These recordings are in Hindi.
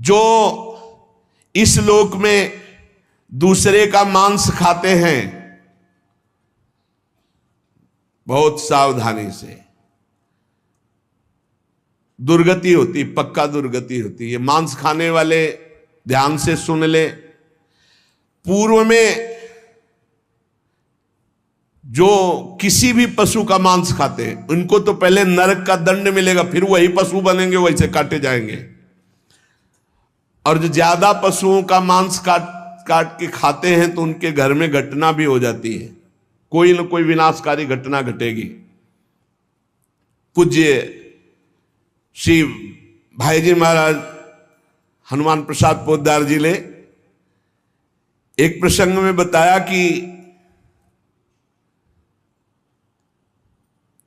जो इस लोक में दूसरे का मांस खाते हैं, बहुत सावधानी से दुर्गति होती, पक्का दुर्गति होती है। मांस खाने वाले ध्यान से सुन ले, पूर्व में जो किसी भी पशु का मांस खाते हैं उनको तो पहले नरक का दंड मिलेगा, फिर वही पशु बनेंगे, वैसे काटे जाएंगे। और जो ज्यादा पशुओं का मांस काट के खाते हैं तो उनके घर में घटना भी हो जाती है, कोई न कोई विनाशकारी घटना घटेगी। पूज्य श्री भाईजी महाराज हनुमान प्रसाद पोद्दार जी ने एक प्रसंग में बताया कि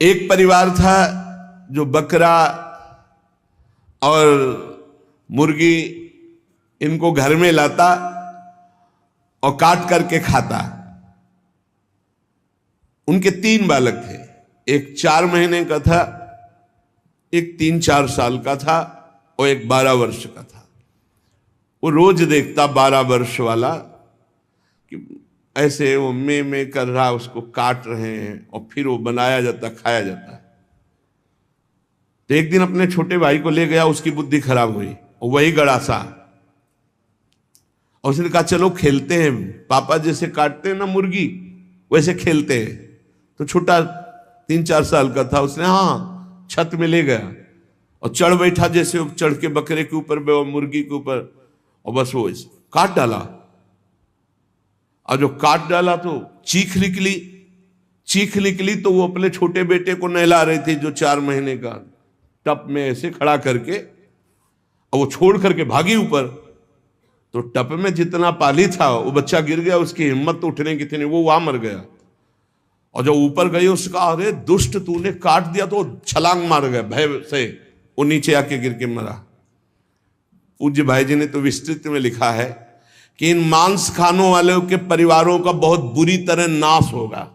एक परिवार था जो बकरा और मुर्गी इनको घर में लाता और काट करके खाता। उनके 3 बालक थे, एक 4 महीने का था, एक 3-4 साल का था और एक 12 वर्ष का था। वो रोज देखता 12 वर्ष वाला कि ऐसे वो में कर रहा, उसको काट रहे हैं और फिर वो बनाया जाता, खाया जाता है। तो एक दिन अपने छोटे भाई को ले गया, उसकी बुद्धि खराब हुई और वही गड़ासा, और उसने कहा चलो खेलते हैं, पापा जैसे काटते हैं ना मुर्गी वैसे खेलते हैं। तो छोटा 3-4 साल का था, उसने हाँ छत में ले गया और चढ़ बैठा, जैसे चढ़ के बकरे के ऊपर मुर्गी के ऊपर, और बस वो काट डाला। और जो काट डाला तो चीख निकली तो वो अपने छोटे बेटे को नहला रही थी जो 4 महीने का, टप में ऐसे खड़ा करके, और वो छोड़ करके भागी ऊपर। तो टप में जितना पानी था वो बच्चा गिर गया, उसकी हिम्मत तो उठने की थी नहीं, वो वहां मर गया। और जब ऊपर गई उसका, अरे दुष्ट तूने काट दिया, तो छलांग मार गया भय से, वो नीचे आके गिर के मरा। पूज्य भाई जी ने तो विस्तृत में लिखा है कि इन मांस खानों वालों के परिवारों का बहुत बुरी तरह नाश होगा,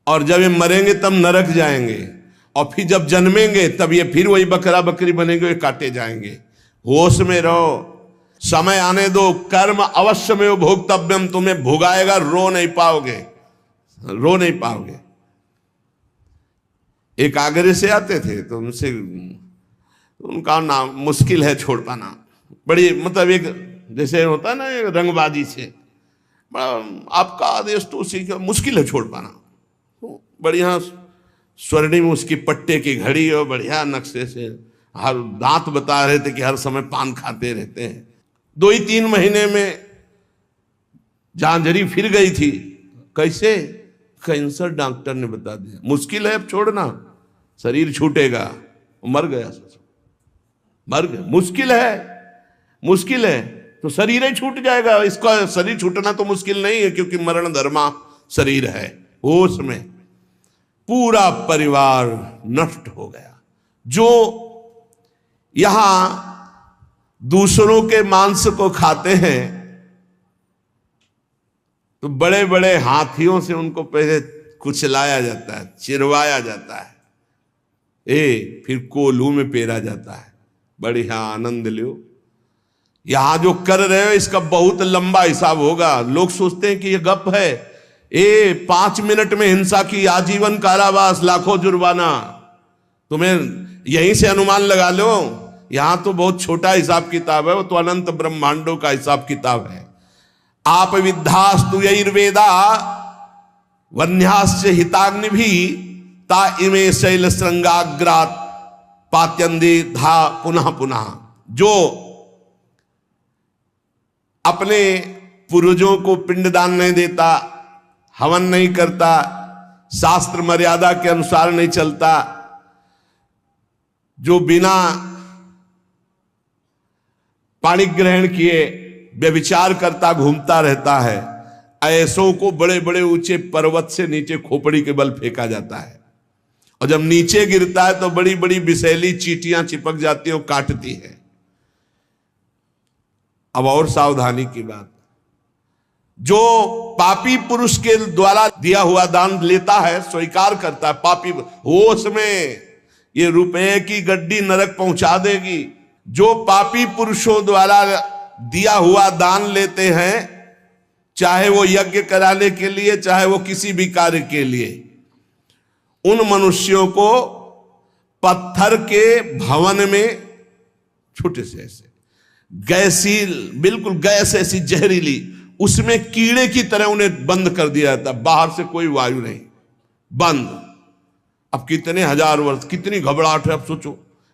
और जब ये मरेंगे तब नरक जाएंगे, और फिर जब जन्मेंगे तब ये फिर वही बकरा बकरी बनेंगे, काटे जाएंगे। होश में रहो, समय आने दो, कर्म अवश्य में भोक्तव्यम, तुम्हें भुगाएगा, रो नहीं पाओगे। एक आगरे से आते थे तो उनका नाम मुश्किल है छोड़ पाना, बड़ी मतलब एक जैसे होता है ना रंगबाजी से, आपका आदेश तो उसी का मुश्किल है छोड़ पाना। तो बढ़िया स्वर्णिम उसकी पट्टे की घड़ी और बढ़िया नक्शे से, हर दांत बता रहे थे कि हर समय पान खाते रहते हैं। 2-3 महीने में झांझरी फिर गई थी। कैसे? कैंसर डॉक्टर ने बता दिया, मुश्किल है अब छोड़ना, शरीर छूटेगा। मर गया, मुश्किल है तो शरीर ही छूट जाएगा। इसका शरीर छूटना तो मुश्किल नहीं है, क्योंकि मरण धर्मा शरीर है। होश में पूरा परिवार नष्ट हो गया। जो यहां दूसरों के मांस को खाते हैं तो बड़े बड़े हाथियों से उनको पहले कुचलाया जाता है, चिरवाया जाता है, फिर कोल्हू में पेरा जाता है। बढ़िया आनंद लो। यहां जो कर रहे हो इसका बहुत लंबा हिसाब होगा। लोग सोचते हैं कि ये गप है, 5 मिनट में हिंसा की आजीवन कारावास, लाखों जुर्माना। तुम्हें यहीं से अनुमान लगा लो, यहां तो बहुत छोटा हिसाब किताब है, वो तो अनंत ब्रह्मांडों का हिसाब किताब है। आप विद्धास्तु यैर्वेदा वन्यास्य हिताग्नि भी ता इमे शैल श्रृंगाग्रात पात्यंदी धा पुनः पुनः। जो अपने पूर्वजों को पिंडदान नहीं देता, हवन नहीं करता, शास्त्र मर्यादा के अनुसार नहीं चलता, जो बिना पाणी ग्रहण किए व्यभिचार करता घूमता रहता है, ऐसों को बड़े बड़े ऊंचे पर्वत से नीचे खोपड़ी के बल फेंका जाता है। और जब नीचे गिरता है तो बड़ी बड़ी विषैली चींटियां चिपक जाती हैं और काटती है। अब और सावधानी की बात, जो पापी पुरुष के द्वारा दिया हुआ दान लेता है, स्वीकार करता है, पापी होश में ये रुपए की गड्डी नरक पहुंचा देगी। जो पापी पुरुषों द्वारा दिया हुआ दान लेते हैं, चाहे वो यज्ञ कराने के लिए, चाहे वो किसी भी कार्य के लिए, उन मनुष्यों को पत्थर के भवन में छोटे से ऐसे गैसील, बिल्कुल गैस ऐसी जहरीली, उसमें कीड़े की तरह उन्हें बंद कर दिया जाता, बाहर से कोई वायु नहीं, बंद। अब कितने हजार वर्ष, कितनी घबराहट है। अब सोचो,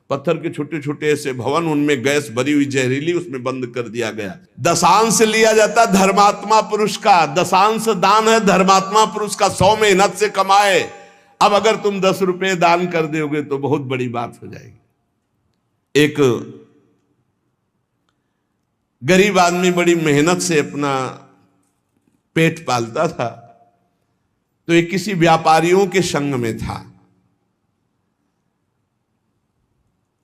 पत्थर के छोटे छोटे ऐसे भवन, उनमें गैस भरी हुई जहरीली, उसमें बंद कर दिया गया। दशांश लिया जाता धर्मात्मा पुरुष का, दशांश दान है धर्मात्मा पुरुष का, 100 मेहनत से कमाए। अब अगर तुम 10 रुपए दान कर दोगे तो बहुत बड़ी बात हो जाएगी। एक गरीब आदमी बड़ी मेहनत से अपना पेट पालता था, तो एक किसी व्यापारियों के संग में था।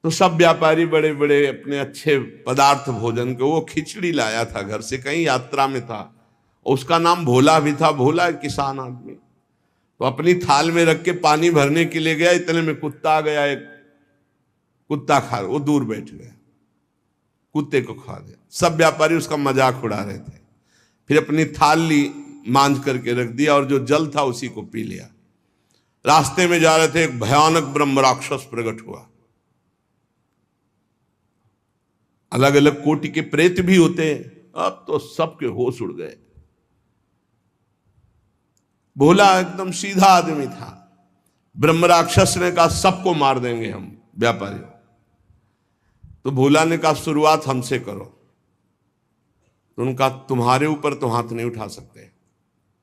तो सब व्यापारी बड़े बड़े अपने अच्छे पदार्थ भोजन के, वो खिचड़ी लाया था घर से, कहीं यात्रा में था। उसका नाम भोला भी था, भोला एक किसान आदमी। तो अपनी थाल में रख के पानी भरने के लिए गया, इतने में कुत्ता आ गया। एक कुत्ता खा, वो दूर बैठ गया, कुत्ते को खा दिया। सब व्यापारी उसका मजाक उड़ा रहे थे। फिर अपनी थाल ली, मांझ करके रख दिया, और जो जल था उसी को पी लिया। रास्ते में जा रहे थे, एक भयानक ब्रह्म राक्षस प्रकट हुआ। अलग अलग कोटि के प्रेत भी होते हैं, अब तो सबके होश उड़ गए। भोला एकदम सीधा आदमी था। ब्रह्म राक्षस ने कहा सबको मार देंगे हम व्यापारियों। तो भोला ने कहा शुरुआत हमसे करो। तो उनका तुम्हारे ऊपर तो हाथ नहीं उठा सकते।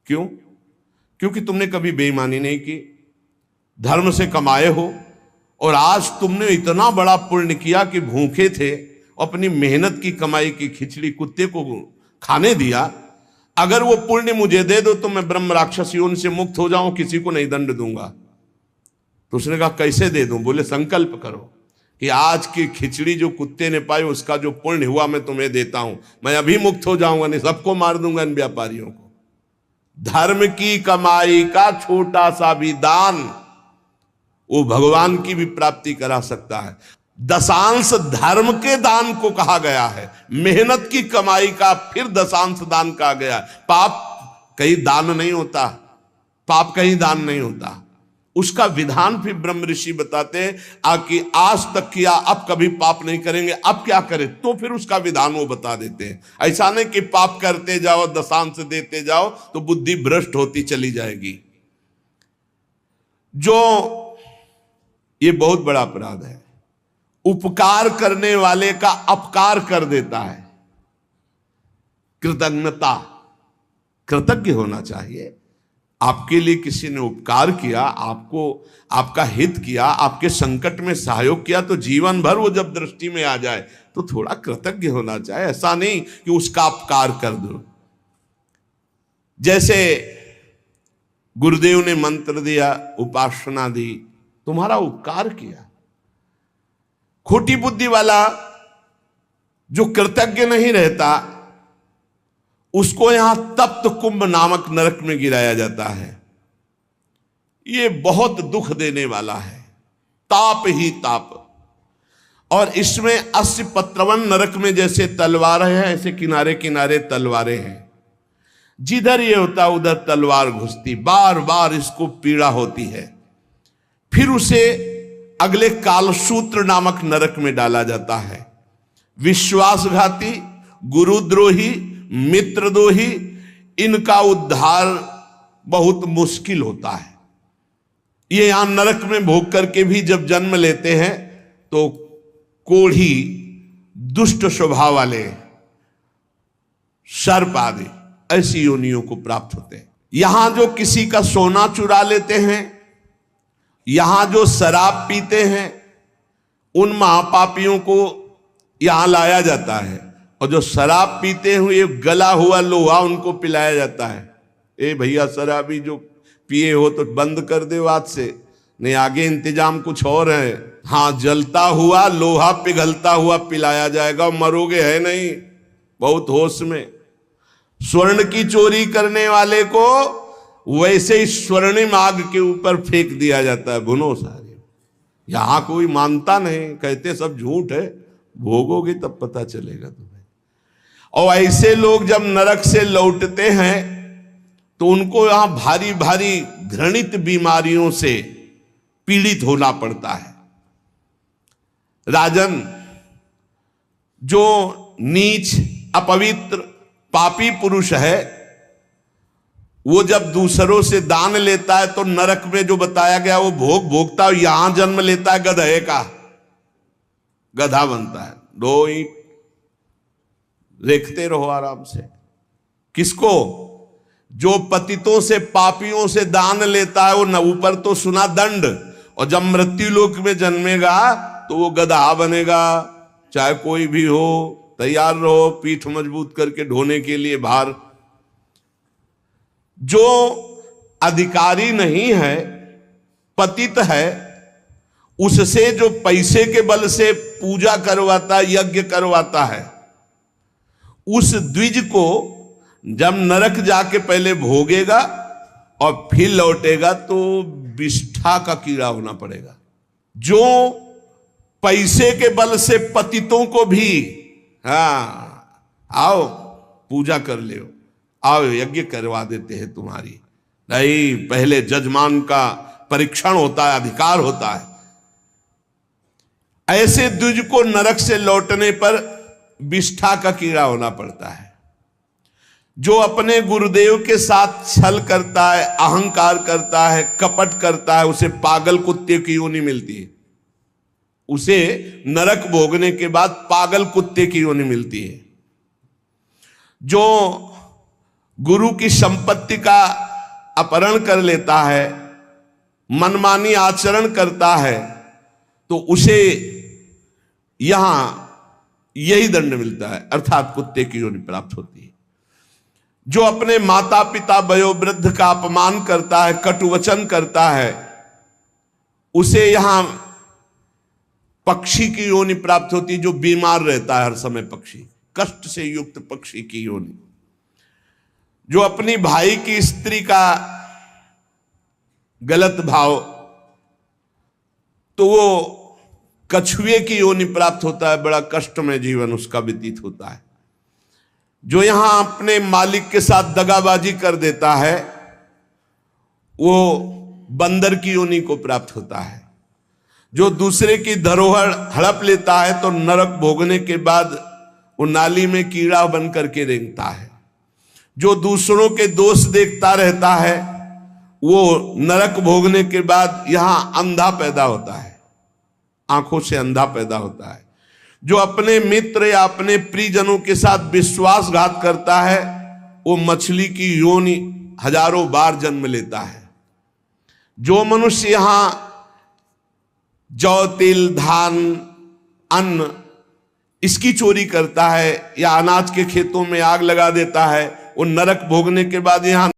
क्यों? क्योंकि तुमने कभी बेईमानी नहीं की, धर्म से कमाए हो, और आज तुमने इतना बड़ा पुण्य किया कि भूखे थे, अपनी मेहनत की कमाई की खिचड़ी कुत्ते को खाने दिया। अगर वो पुण्य मुझे दे दो तो मैं ब्रह्म राक्षसियों से मुक्त हो जाऊं, किसी को नहीं दंड दूंगा। तो उसने कहा कैसे दे दूं? बोले संकल्प करो कि आज की खिचड़ी जो कुत्ते ने पाई, उसका जो पुण्य हुआ मैं तुम्हें देता हूं। मैं अभी मुक्त हो जाऊंगा, नहीं सबको मार दूंगा इन व्यापारियों को। धर्म की कमाई का छोटा सा भी दान वो भगवान की भी प्राप्ति करा सकता है। दशांश धर्म के दान को कहा गया है, मेहनत की कमाई का फिर दशांश दान कहा गया। पाप कहीं दान नहीं होता, पाप कहीं दान नहीं होता। उसका विधान फिर ब्रह्म ऋषि बताते हैं कि आज तक किया, अब कभी पाप नहीं करेंगे, अब क्या करें, तो फिर उसका विधान वो बता देते हैं। ऐसा नहीं कि पाप करते जाओ, दशांश देते जाओ तो बुद्धि भ्रष्ट होती चली जाएगी। जो ये बहुत बड़ा अपराध है, उपकार करने वाले का अपकार कर देता है। कृतज्ञता, कृतज्ञ होना चाहिए। आपके लिए किसी ने उपकार किया, आपको आपका हित किया, आपके संकट में सहयोग किया, तो जीवन भर वो जब दृष्टि में आ जाए तो थोड़ा कृतज्ञ होना चाहिए। ऐसा नहीं कि उसका अपकार कर दो। जैसे गुरुदेव ने मंत्र दिया, उपासना दी, तुम्हारा उपकार किया। खोटी बुद्धि वाला जो कृतज्ञ नहीं रहता, उसको यहां तप्त कुंभ नामक नरक में गिराया जाता है। ये बहुत दुख देने वाला है, ताप ही ताप। और इसमें 80 पत्रवन नरक में जैसे तलवारें हैं, ऐसे किनारे किनारे तलवारें हैं। जिधर ये होता उधर तलवार घुसती, बार बार इसको पीड़ा होती है। फिर उसे अगले कालसूत्र नामक नरक में डाला जाता है। विश्वासघाती, गुरुद्रोही, मित्रद्रोही, इनका उद्धार बहुत मुश्किल होता है। ये यहां नरक में भोग करके भी जब जन्म लेते हैं तो कोढ़ी, दुष्ट स्वभाव वाले, सर्प आदि ऐसी योनियों को प्राप्त होते हैं। यहां जो किसी का सोना चुरा लेते हैं, यहां जो शराब पीते हैं, उन महापापियों को यहां लाया जाता है। और जो शराब पीते हुए गला हुआ लोहा उनको पिलाया जाता है। ए भैया, शराबी जो पिए हो तो बंद कर दो आज से, नहीं आगे इंतजाम कुछ और है। हाँ, जलता हुआ लोहा पिघलता हुआ पिलाया जाएगा, मरोगे है नहीं, बहुत होश में। स्वर्ण की चोरी करने वाले को वैसे ही स्वर्णिम आग के ऊपर फेंक दिया जाता है, भुनो सारे। यहां कोई मानता नहीं, कहते सब झूठ है, भोगोगे तब पता चलेगा तुम्हें। और ऐसे लोग जब नरक से लौटते हैं तो उनको यहां भारी भारी घृणित बीमारियों से पीड़ित होना पड़ता है। राजन, जो नीच, अपवित्र, पापी पुरुष है, वो जब दूसरों से दान लेता है तो नरक में जो बताया गया वो भोग भोगता है, यहां जन्म लेता है गधे का, गधा बनता है। 2 ईंट देखते रहो आराम से। किसको? जो पतितों से, पापियों से दान लेता है, वो न ऊपर तो सुना दंड, और जब मृत्यु लोक में जन्मेगा तो वो गधा बनेगा। चाहे कोई भी हो, तैयार रहो पीठ मजबूत करके ढोने के लिए भार। जो अधिकारी नहीं है, पतित है, उससे जो पैसे के बल से पूजा करवाता, यज्ञ करवाता है, उस द्विज को जब नरक जाके पहले भोगेगा और फिर लौटेगा तो विष्ठा का कीड़ा होना पड़ेगा। जो पैसे के बल से पतितों को भी, आओ पूजा कर ले, आओ यज्ञ करवा देते हैं तुम्हारी, नहीं, पहले जजमान का परीक्षण होता है, अधिकार होता है। ऐसे द्विज को नरक से लौटने पर विष्ठा का कीड़ा होना पड़ता है। जो अपने गुरुदेव के साथ छल करता है, अहंकार करता है, कपट करता है, उसे पागल कुत्ते की योनि मिलती है। उसे नरक भोगने के बाद पागल कुत्ते की योनि मिलती है। जो गुरु की संपत्ति का अपहरण कर लेता है, मनमानी आचरण करता है, तो उसे यहां यही दंड मिलता है, अर्थात कुत्ते की योनि प्राप्त होती है। जो अपने माता पिता वयोवृद्ध का अपमान करता है, कटुवचन करता है, उसे यहां पक्षी की योनि प्राप्त होती है। जो बीमार रहता है हर समय, पक्षी, कष्ट से युक्त पक्षी की योनि। जो अपनी भाई की स्त्री का गलत भाव, तो वो कछुए की योनि प्राप्त होता है, बड़ा कष्ट में जीवन उसका व्यतीत होता है। जो यहां अपने मालिक के साथ दगाबाजी कर देता है, वो बंदर की योनि को प्राप्त होता है। जो दूसरे की धरोहर हड़प लेता है तो नरक भोगने के बाद वो नाली में कीड़ा बन करके रेंगता है। जो दूसरों के दोष देखता रहता है, वो नरक भोगने के बाद यहां अंधा पैदा होता है, आंखों से अंधा पैदा होता है। जो अपने मित्र या अपने प्रियजनों के साथ विश्वासघात करता है, वो मछली की योनि हजारों बार जन्म लेता है। जो मनुष्य यहां जौ, तिल, धान, अन्न इसकी चोरी करता है या अनाज के खेतों में आग लगा देता है, वो नरक भोगने के बाद यहां